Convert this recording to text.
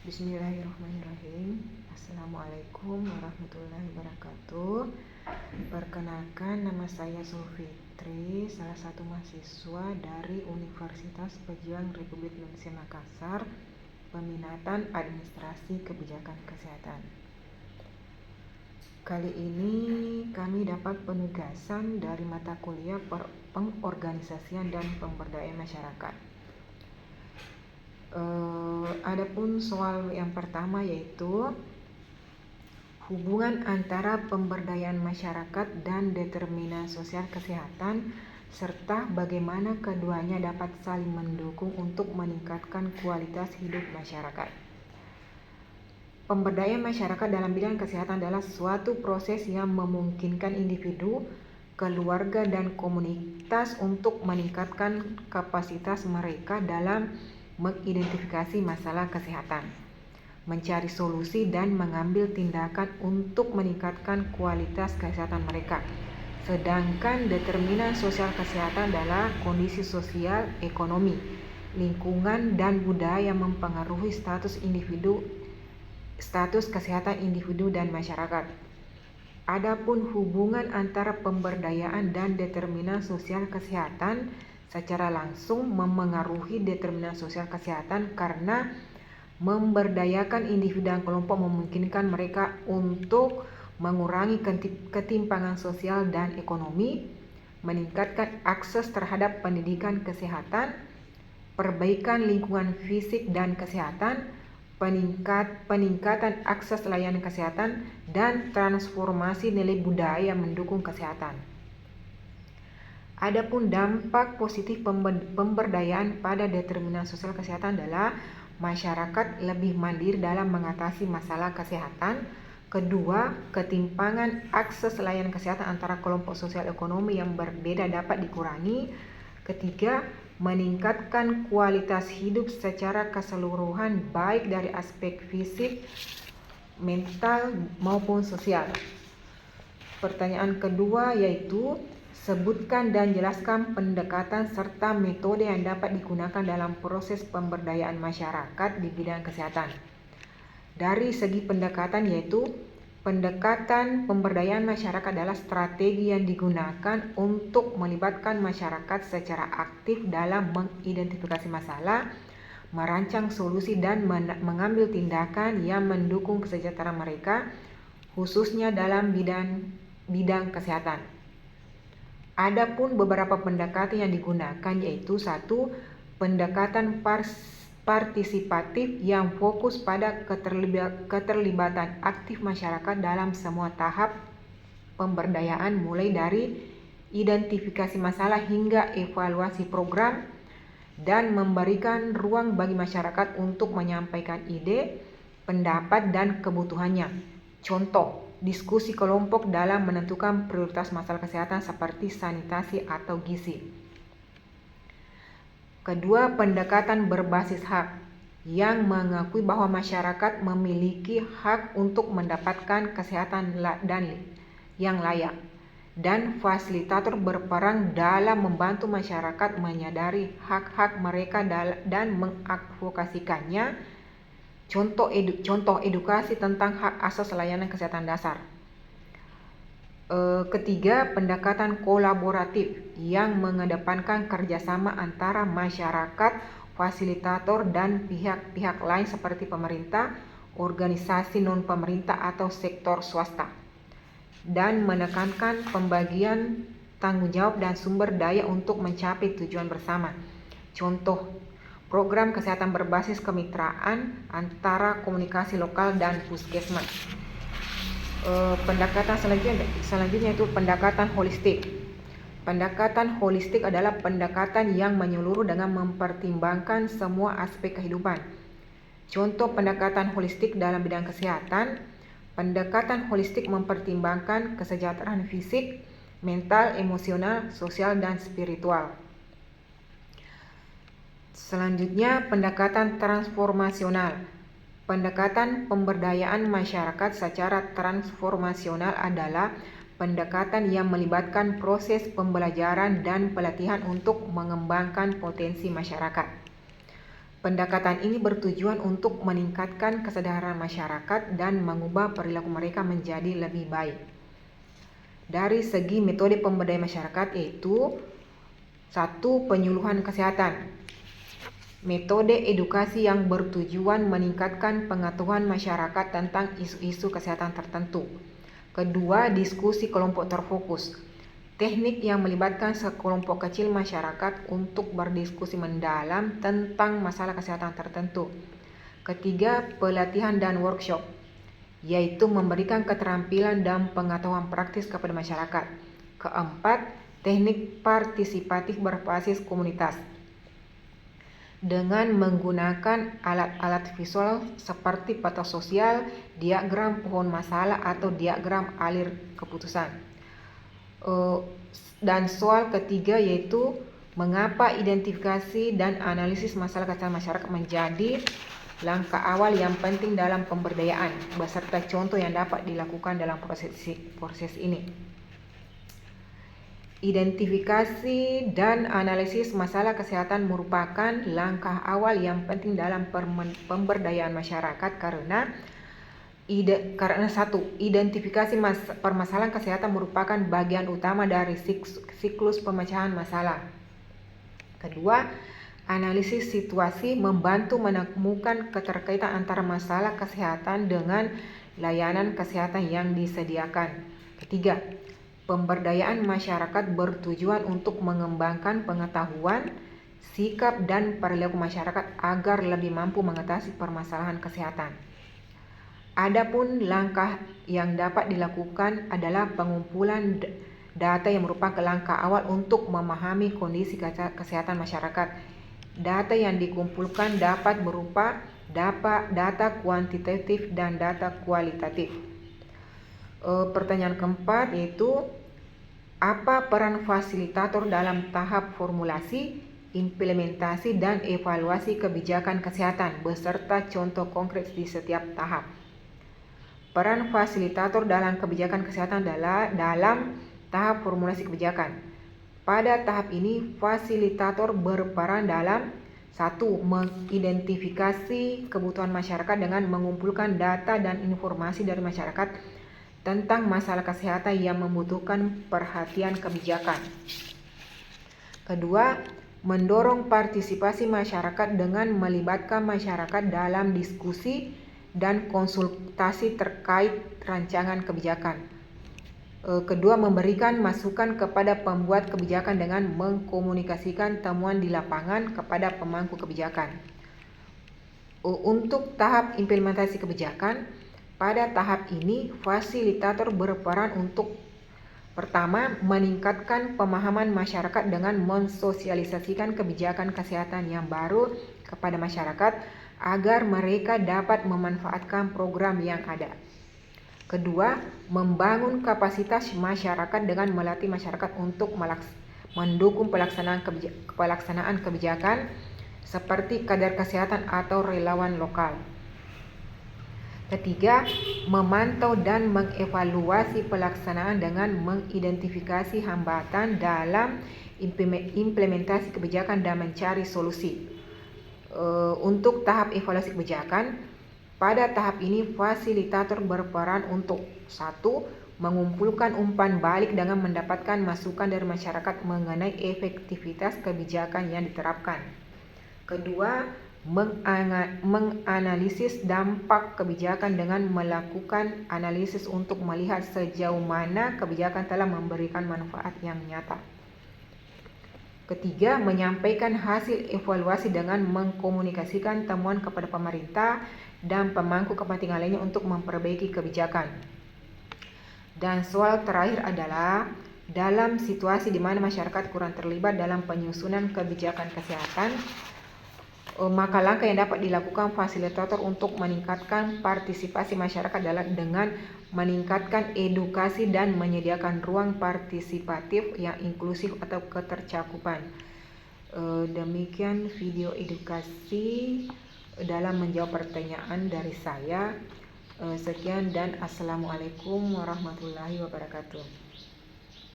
Bismillahirrahmanirrahim. Assalamualaikum warahmatullahi wabarakatuh. Perkenalkan, nama saya Sulfitri, salah satu mahasiswa dari Universitas Pejuang Republik Indonesia Makassar, peminatan Administrasi Kebijakan Kesehatan. Kali ini kami dapat penugasan dari mata kuliah Pengorganisasian dan Pemberdayaan Masyarakat. Adapun soal yang pertama yaitu hubungan antara pemberdayaan masyarakat dan determinan sosial kesehatan serta bagaimana keduanya dapat saling mendukung untuk meningkatkan kualitas hidup masyarakat. Pemberdayaan masyarakat dalam bidang kesehatan adalah suatu proses yang memungkinkan individu, keluarga, dan komunitas untuk meningkatkan kapasitas mereka dalam mengidentifikasi masalah kesehatan, mencari solusi, dan mengambil tindakan untuk meningkatkan kualitas kesehatan mereka. Sedangkan determinan sosial kesehatan adalah kondisi sosial, ekonomi, lingkungan, dan budaya yang mempengaruhi status kesehatan individu dan masyarakat. Adapun hubungan antara pemberdayaan dan determinan sosial kesehatan secara langsung memengaruhi determinan sosial kesehatan karena memberdayakan individu dan kelompok memungkinkan mereka untuk mengurangi ketimpangan sosial dan ekonomi, meningkatkan akses terhadap pendidikan kesehatan, perbaikan lingkungan fisik dan kesehatan, peningkatan akses layanan kesehatan, dan transformasi nilai budaya mendukung kesehatan. Adapun dampak positif pemberdayaan pada determinan sosial kesehatan adalah masyarakat lebih mandiri dalam mengatasi masalah kesehatan. Kedua, ketimpangan akses layanan kesehatan antara kelompok sosial ekonomi yang berbeda dapat dikurangi. Ketiga, meningkatkan kualitas hidup secara keseluruhan baik dari aspek fisik, mental maupun sosial. Pertanyaan kedua yaitu sebutkan dan jelaskan pendekatan serta metode yang dapat digunakan dalam proses pemberdayaan masyarakat di bidang kesehatan. Dari segi pendekatan yaitu pendekatan pemberdayaan masyarakat adalah strategi yang digunakan untuk melibatkan masyarakat secara aktif dalam mengidentifikasi masalah, merancang solusi, dan mengambil tindakan yang mendukung kesejahteraan mereka, khususnya dalam bidang kesehatan. Adapun beberapa pendekatan yang digunakan yaitu 1. Pendekatan partisipatif yang fokus pada keterlibatan aktif masyarakat dalam semua tahap pemberdayaan mulai dari identifikasi masalah hingga evaluasi program dan memberikan ruang bagi masyarakat untuk menyampaikan ide, pendapat, dan kebutuhannya. Contoh, diskusi kelompok dalam menentukan prioritas masalah kesehatan seperti sanitasi atau gizi. Kedua, pendekatan berbasis hak yang mengakui bahwa masyarakat memiliki hak untuk mendapatkan kesehatan yang layak, dan fasilitator berperan dalam membantu masyarakat menyadari hak-hak mereka dan mengadvokasikannya. Contoh edukasi tentang hak asas layanan kesehatan dasar. Ketiga, pendekatan kolaboratif yang mengedepankan kerjasama antara masyarakat, fasilitator, dan pihak-pihak lain seperti pemerintah, organisasi non-pemerintah, atau sektor swasta, dan menekankan pembagian tanggung jawab dan sumber daya untuk mencapai tujuan bersama. Contoh, program kesehatan berbasis kemitraan antara komunikasi lokal dan puskesmas. Pendekatan selanjutnya itu pendekatan holistik. Pendekatan holistik adalah pendekatan yang menyeluruh dengan mempertimbangkan semua aspek kehidupan. Contoh pendekatan holistik dalam bidang kesehatan. Pendekatan holistik mempertimbangkan kesejahteraan fisik, mental, emosional, sosial, dan spiritual. Selanjutnya, pendekatan transformasional. Pendekatan pemberdayaan masyarakat secara transformasional adalah pendekatan yang melibatkan proses pembelajaran dan pelatihan untuk mengembangkan potensi masyarakat. Pendekatan ini bertujuan untuk meningkatkan kesadaran masyarakat dan mengubah perilaku mereka menjadi lebih baik. Dari segi metode pemberdayaan masyarakat yaitu 1. Penyuluhan kesehatan. Metode edukasi yang bertujuan meningkatkan pengetahuan masyarakat tentang isu-isu kesehatan tertentu. Kedua, diskusi kelompok terfokus. Teknik yang melibatkan sekelompok kecil masyarakat untuk berdiskusi mendalam tentang masalah kesehatan tertentu. Ketiga, pelatihan dan workshop, yaitu memberikan keterampilan dan pengetahuan praktis kepada masyarakat. Keempat, teknik partisipatif berbasis komunitas dengan menggunakan alat-alat visual seperti peta sosial, diagram pohon masalah atau diagram alir keputusan. Dan soal ketiga yaitu mengapa identifikasi dan analisis masalah kesehatan masyarakat menjadi langkah awal yang penting dalam pemberdayaan, beserta contoh yang dapat dilakukan dalam proses ini. Identifikasi dan analisis masalah kesehatan merupakan langkah awal yang penting dalam pemberdayaan masyarakat karena satu, identifikasi permasalahan kesehatan merupakan bagian utama dari siklus pemecahan masalah. Kedua, analisis situasi membantu menemukan keterkaitan antara masalah kesehatan dengan layanan kesehatan yang disediakan. Ketiga, pemberdayaan masyarakat bertujuan untuk mengembangkan pengetahuan, sikap, dan perilaku masyarakat agar lebih mampu mengatasi permasalahan kesehatan. Adapun langkah yang dapat dilakukan adalah pengumpulan data yang merupakan langkah awal untuk memahami kondisi kesehatan masyarakat. Data yang dikumpulkan dapat berupa data kuantitatif dan data kualitatif. Pertanyaan keempat yaitu apa peran fasilitator dalam tahap formulasi, implementasi, dan evaluasi kebijakan kesehatan beserta contoh konkret di setiap tahap. Peran fasilitator dalam kebijakan kesehatan dalam tahap formulasi kebijakan. Pada tahap ini, fasilitator berperan dalam 1. Mengidentifikasi kebutuhan masyarakat dengan mengumpulkan data dan informasi dari masyarakat tentang masalah kesehatan yang membutuhkan perhatian kebijakan. Kedua, mendorong partisipasi masyarakat dengan melibatkan masyarakat dalam diskusi dan konsultasi terkait rancangan kebijakan. Kedua, memberikan masukan kepada pembuat kebijakan dengan mengkomunikasikan temuan di lapangan kepada pemangku kebijakan. Untuk tahap implementasi kebijakan, pada tahap ini, fasilitator berperan untuk pertama, meningkatkan pemahaman masyarakat dengan mensosialisasikan kebijakan kesehatan yang baru kepada masyarakat agar mereka dapat memanfaatkan program yang ada. Kedua, membangun kapasitas masyarakat dengan melatih masyarakat untuk mendukung pelaksanaan kebijakan seperti kadar kesehatan atau relawan lokal. Ketiga, memantau dan mengevaluasi pelaksanaan dengan mengidentifikasi hambatan dalam implementasi kebijakan dan mencari solusi. Untuk tahap evaluasi kebijakan, pada tahap ini fasilitator berperan untuk 1. Mengumpulkan umpan balik dengan mendapatkan masukan dari masyarakat mengenai efektivitas kebijakan yang diterapkan. Kedua, menganalisis dampak kebijakan dengan melakukan analisis untuk melihat sejauh mana kebijakan telah memberikan manfaat yang nyata. Ketiga, menyampaikan hasil evaluasi dengan mengkomunikasikan temuan kepada pemerintah dan pemangku kepentingan lainnya untuk memperbaiki kebijakan. Dan soal terakhir adalah dalam situasi di mana masyarakat kurang terlibat dalam penyusunan kebijakan kesehatan, maka langkah yang dapat dilakukan fasilitator untuk meningkatkan partisipasi masyarakat dengan meningkatkan edukasi dan menyediakan ruang partisipatif yang inklusif atau ketercakupan. Demikian video edukasi dalam menjawab pertanyaan dari saya. Sekian dan Assalamualaikum warahmatullahi wabarakatuh.